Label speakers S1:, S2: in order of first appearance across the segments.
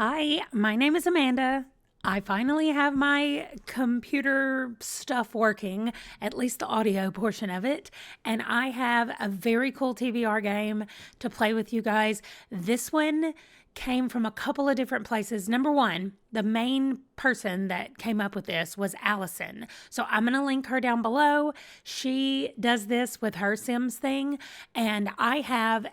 S1: Hi, my name is Amanda. I finally have my computer stuff working, at least the audio portion of it, and I have a very cool TBR game to play with you guys. This one came from a couple of different places. Number one, the main person that came up with this was Allison. So I'm going to link her down below. She does this with her Sims thing, and I have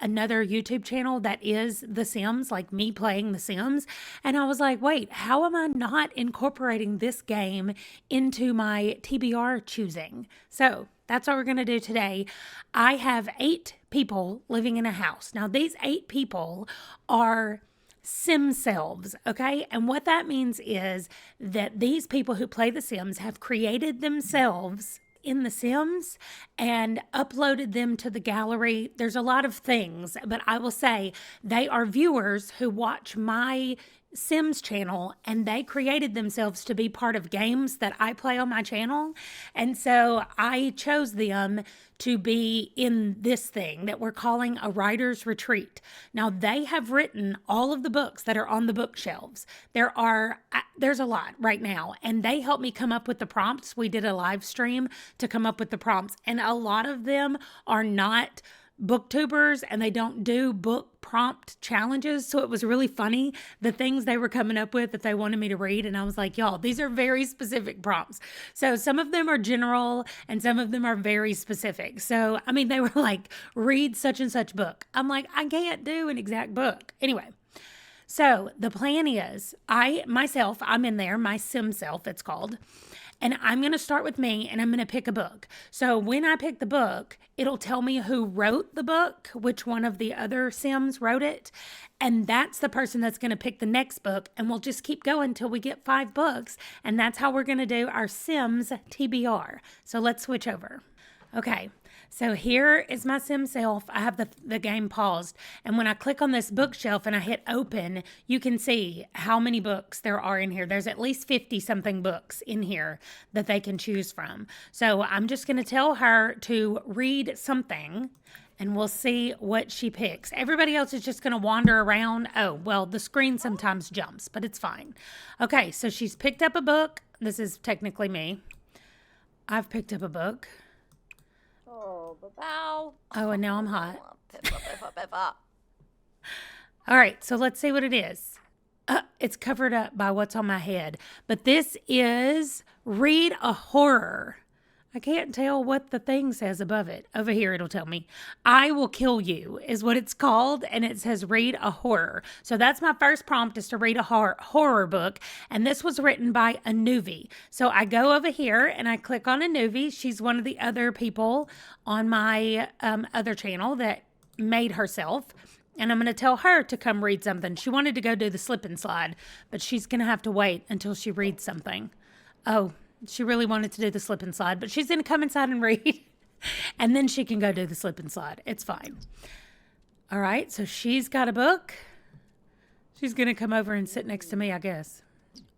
S1: another YouTube channel that is The Sims, like me playing The Sims. And I was like, wait, how am I not incorporating this game into my TBR choosing? So that's what we're going to do today. I have 8 people living in a house. Now, these 8 people are Sim selves, okay? And what that means is that these people who play The Sims have created themselves in The Sims and uploaded them to the gallery. There's a lot of things, but I will say they are viewers who watch my Sims channel, and they created themselves to be part of games that I play on my channel. And so I chose them to be in this thing that we're calling a writer's retreat. Now, they have written all of the books that are on the bookshelves. There's a lot right now, and they helped me come up with the prompts. We did a live stream to come up with the prompts, and a lot of them are not booktubers, and they don't do book prompt challenges. So it was really funny, the things they were coming up with that they wanted me to read. And I was like, y'all, these are very specific prompts. So some of them are general and some of them are very specific. So, I mean, they were like, read such and such book. I'm like, I can't do an exact book. Anyway. So the plan is I'm in there, my Sim self, it's called. And I'm going to start with me and I'm going to pick a book. So when I pick the book, it'll tell me who wrote the book, which one of the other Sims wrote it. And that's the person that's going to pick the next book. And we'll just keep going until we get 5 books. And that's how we're going to do our Sims TBR. So let's switch over. Okay. So here is my Sim self. I have the game paused. And when I click on this bookshelf and I hit open, you can see how many books there are in here. There's at least 50 something books in here that they can choose from. So I'm just going to tell her to read something and we'll see what she picks. Everybody else is just going to wander around. Oh, well, the screen sometimes jumps, but it's fine. Okay, so she's picked up a book. This is technically me. I've picked up a book.
S2: Bow.
S1: Oh, and now I'm hot. All right, so let's see what it is. It's covered up by what's on my head. But this is read a horror. I can't tell what the thing says above it. Over here, it'll tell me. I will kill you is what it's called. And it says read a horror. So that's my first prompt, is to read a horror book. And this was written by Anuvi. So I go over here and I click on Anuvi. She's one of the other people on my other channel that made herself. And I'm going to tell her to come read something. She wanted to go do the slip and slide, but she's going to have to wait until she reads something. Oh, she really wanted to do the slip and slide, but she's going to come inside and read, and then she can go do the slip and slide. It's fine. All right, so she's got a book. She's going to come over and sit next to me, I guess.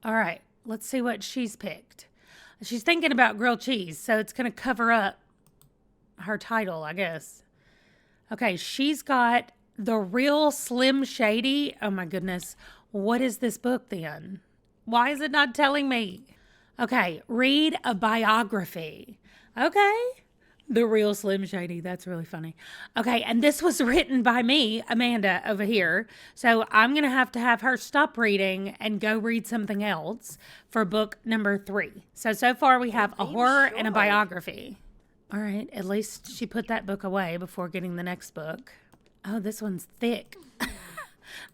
S1: All right, let's see what she's picked. She's thinking about grilled cheese, so it's going to cover up her title, I guess. Okay, she's got The Real Slim Shady. Oh, my goodness. What is this book, then? Why is it not telling me? Okay, read a biography. Okay, The Real Slim Shady. That's really funny. Okay, and this was written by me, Amanda, over here. So I'm going to have her stop reading and go read something else for book number 3. So far we have a horror and a biography. All right, at least she put that book away before getting the next book. Oh, this one's thick.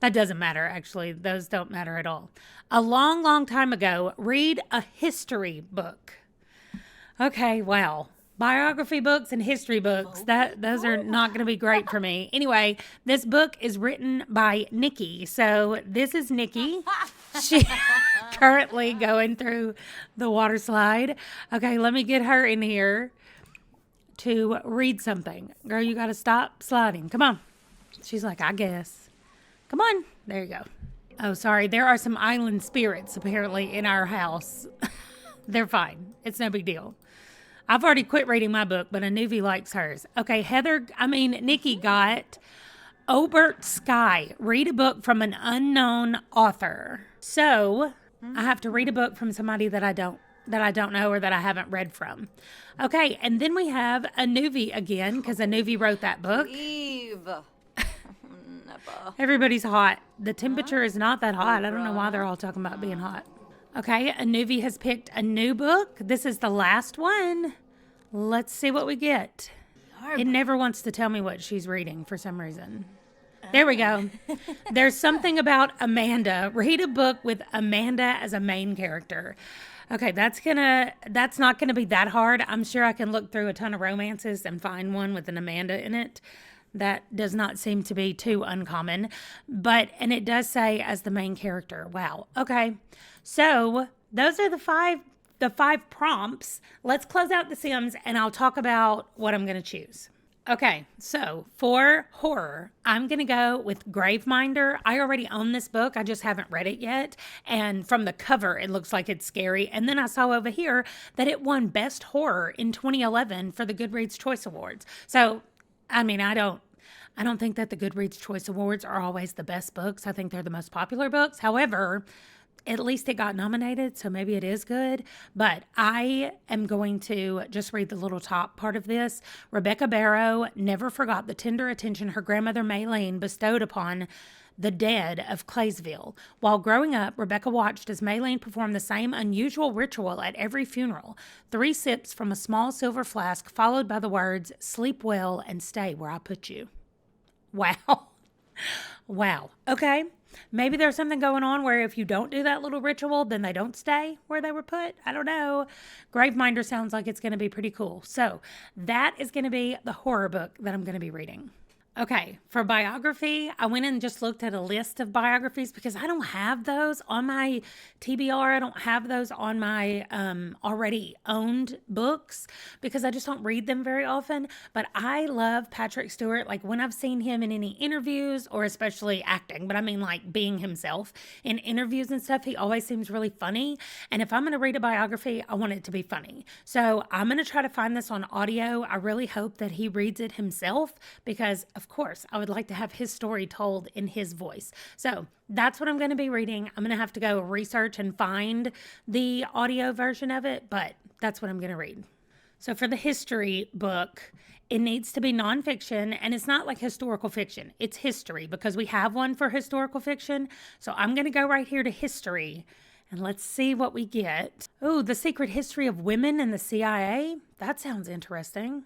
S1: That doesn't matter, actually. Those don't matter at all. A long, long time ago, read a history book. Okay, wow. Biography books and history books, those are not going to be great for me. Anyway, this book is written by Nikki. So this is Nikki. She currently going through the water slide. Okay, let me get her in here to read something. Girl, you got to stop sliding. Come on. She's like, I guess. Come on. There you go. Oh, sorry. There are some island spirits apparently in our house. They're fine. It's no big deal. I've already quit reading my book, but Anuvi likes hers. Okay, Nikki got Obert Sky. Read a book from an unknown author. So I have to read a book from somebody that I don't know or that I haven't read from. Okay, and then we have Anuvi again, because Anuvi wrote that book.
S2: Eve.
S1: Everybody's hot. The temperature is not that hot. I don't know why they're all talking about being hot. Okay, Anuvi has picked a new book. This is the last one. Let's see what we get. It never wants to tell me what she's reading for some reason. There we go. There's something about Amanda. Read a book with Amanda as a main character. Okay, that's not gonna be that hard. I'm sure I can look through a ton of romances and find one with an Amanda in it. That does not seem to be too uncommon. And it does say as the main character. Wow. Okay. So those are the five prompts. Let's close out The Sims and I'll talk about what I'm gonna choose. Okay, so for horror, I'm going to go with Graveminder. I already own this book. I just haven't read it yet. And from the cover, it looks like it's scary. And then I saw over here that it won Best Horror in 2011 for the Goodreads Choice Awards. So, I mean, I don't think that the Goodreads Choice Awards are always the best books. I think they're the most popular books. However, at least it got nominated, so maybe it is good. But I am going to just read the little top part of this. Rebecca Barrow never forgot the tender attention her grandmother Maylene bestowed upon the dead of Claysville. While growing up, Rebecca watched as Maylene performed the same unusual ritual at every funeral. 3 sips from a small silver flask, followed by the words, "Sleep well and stay where I put you." Wow. Wow. Okay. Maybe there's something going on where if you don't do that little ritual, then they don't stay where they were put. I don't know. Graveminder sounds like it's going to be pretty cool. So that is going to be the horror book that I'm going to be reading. Okay, for biography, I went and just looked at a list of biographies because I don't have those on my TBR. I don't have those on my already owned books because I just don't read them very often. But I love Patrick Stewart. Like when I've seen him in any interviews or especially acting, but I mean like being himself in interviews and stuff, he always seems really funny. And if I'm going to read a biography, I want it to be funny. So I'm going to try to find this on audio. I really hope that he reads it himself because, of course, I would like to have his story told in his voice. So that's what I'm going to be reading. I'm going to have to go research and find the audio version of it, but that's what I'm going to read. So for the history book, it needs to be nonfiction, and it's not like historical fiction. It's history because we have one for historical fiction. So I'm going to go right here to history, and let's see what we get. Oh, The Secret History of Women in the CIA. That sounds interesting.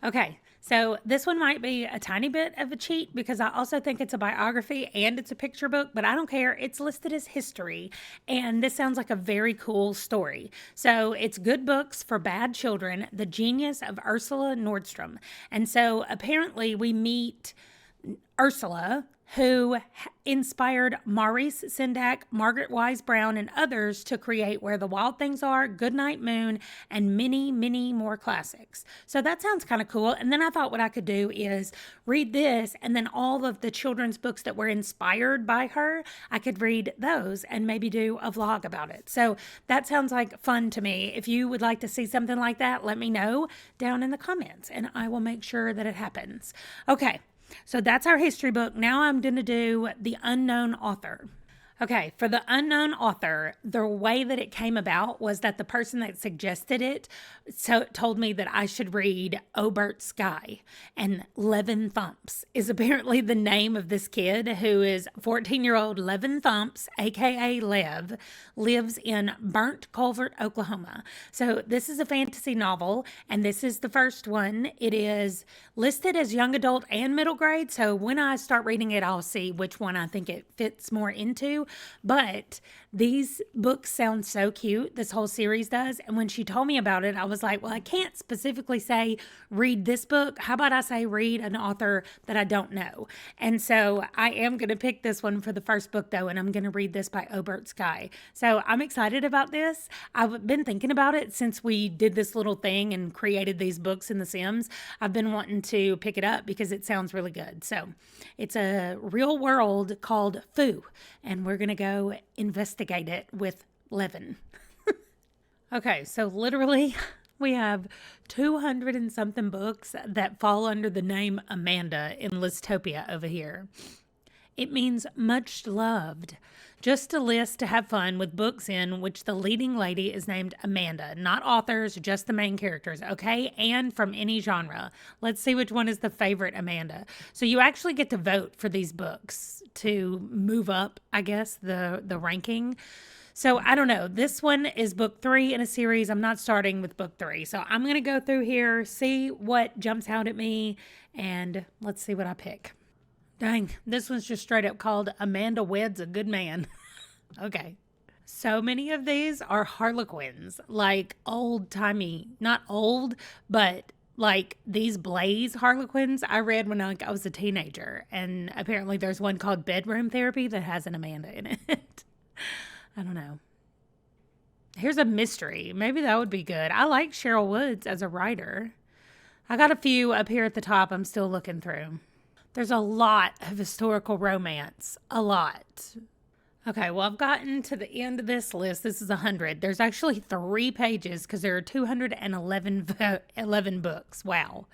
S1: Okay, so this one might be a tiny bit of a cheat because I also think it's a biography and it's a picture book, but I don't care. It's listed as history, and this sounds like a very cool story. So it's Good Books for Bad Children, The Genius of Ursula Nordstrom. And so apparently we meet Ursula, who inspired Maurice Sendak, Margaret Wise Brown, and others to create Where the Wild Things Are, Goodnight Moon, and many, many more classics. So that sounds kind of cool. And then I thought what I could do is read this, and then all of the children's books that were inspired by her, I could read those and maybe do a vlog about it. So that sounds like fun to me. If you would like to see something like that, let me know down in the comments, and I will make sure that it happens. Okay. So that's our history book. Now I'm going to do the unknown author. Okay, for the unknown author, the way that it came about was that the person that suggested it told me that I should read Obert Sky. And Levin Thumps is apparently the name of this kid who is 14-year-old Levin Thumps, aka Lev, lives in Burnt Culvert, Oklahoma. So this is a fantasy novel, and this is the first one. It is listed as young adult and middle grade. So when I start reading it, I'll see which one I think it fits more into. But these books sound so cute. This whole series does. And when she told me about it, I was like, well, I can't specifically say read this book. How about I say read an author that I don't know? And so I am going to pick this one for the first book, though, and I'm going to read this by Obert Sky. So I'm excited about this. I've been thinking about it since we did this little thing and created these books in The Sims. I've been wanting to pick it up because it sounds really good. So it's a real world called Foo, and we're going to go investigate it with Levin. Okay, so literally We have 200 and something books that fall under the name Amanda in Listopia over here. It means much loved. Just a list to have fun with books in which the leading lady is named Amanda, not authors, just the main characters, okay? And from any genre. Let's see which one is the favorite Amanda. So you actually get to vote for these books to move up, I guess, the ranking. So I don't know. This one is book 3 in a series. I'm not starting with book 3. So I'm going to go through here, see what jumps out at me, and let's see what I pick. Dang, this one's just straight up called Amanda Weds a Good Man. Okay. So many of these are Harlequins, like old-timey, not old, but like these Blaze Harlequins I read when I was a teenager. And apparently there's one called Bedroom Therapy that has an Amanda in it. I don't know. Here's a mystery. Maybe that would be good. I like Cheryl Woods as a writer. I got a few up here at the top I'm still looking through. There's a lot of historical romance. A lot. Okay, well, I've gotten to the end of this list. This is 100. There's actually 3 pages because there are 211 books. Wow.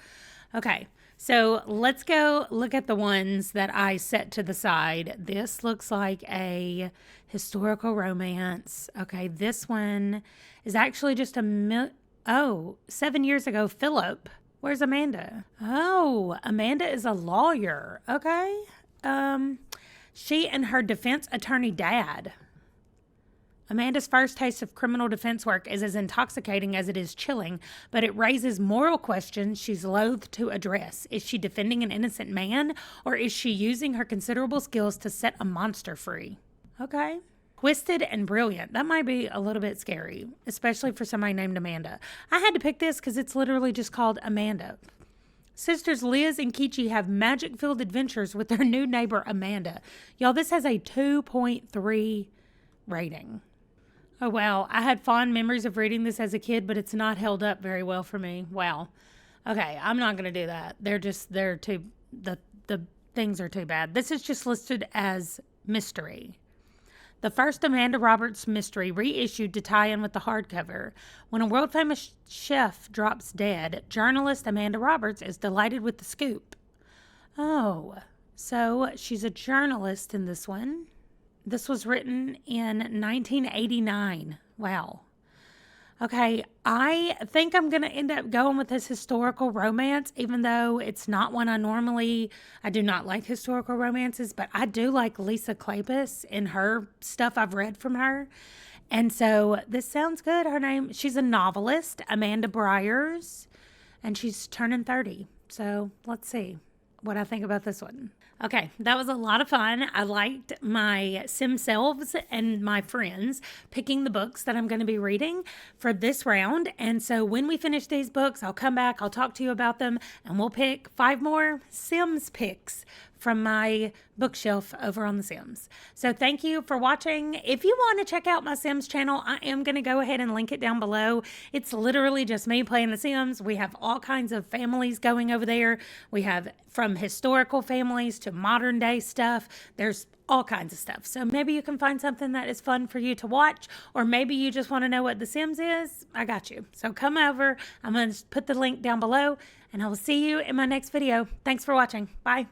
S1: Okay, so let's go look at the ones that I set to the side. This looks like a historical romance. Okay, this one is actually just 7 years ago, Philip. Where's Amanda? Oh, Amanda is a lawyer. Okay. She and her defense attorney dad. Amanda's first taste of criminal defense work is as intoxicating as it is chilling, but it raises moral questions she's loath to address. Is she defending an innocent man, or is she using her considerable skills to set a monster free? Okay. Twisted and brilliant. That might be a little bit scary, especially for somebody named Amanda. I had to pick this because it's literally just called Amanda. Sisters Liz and Kichi have magic-filled adventures with their new neighbor, Amanda. Y'all, this has a 2.3 rating. Oh, wow. I had fond memories of reading this as a kid, but it's not held up very well for me. Wow. Okay, I'm not going to do that. The things are too bad. This is just listed as mystery. The first Amanda Roberts mystery reissued to tie in with the hardcover. When a world-famous chef drops dead, journalist Amanda Roberts is delighted with the scoop. Oh, so she's a journalist in this one. This was written in 1989. Wow. Okay, I think I'm going to end up going with this historical romance, even though it's not one I do not like historical romances, but I do like Lisa Kleypas in her stuff I've read from her. And so this sounds good. She's a novelist, Amanda Briers, and she's turning 30. So let's see what I think about this one. Okay, that was a lot of fun. I liked my sim selves and my friends picking the books that I'm going to be reading for this round. And so when we finish these books, I'll come back, I'll talk to you about them, and we'll pick 5 more Sims picks from my bookshelf over on The Sims. So thank you for watching. If you want to check out my Sims channel, I am going to go ahead and link it down below. It's literally just me playing The Sims. We have all kinds of families going over there. We have from historical families to modern day stuff. There's all kinds of stuff. So maybe you can find something that is fun for you to watch, or maybe you just want to know what The Sims is. I got you. So come over. I'm going to put the link down below, and I will see you in my next video. Thanks for watching. Bye.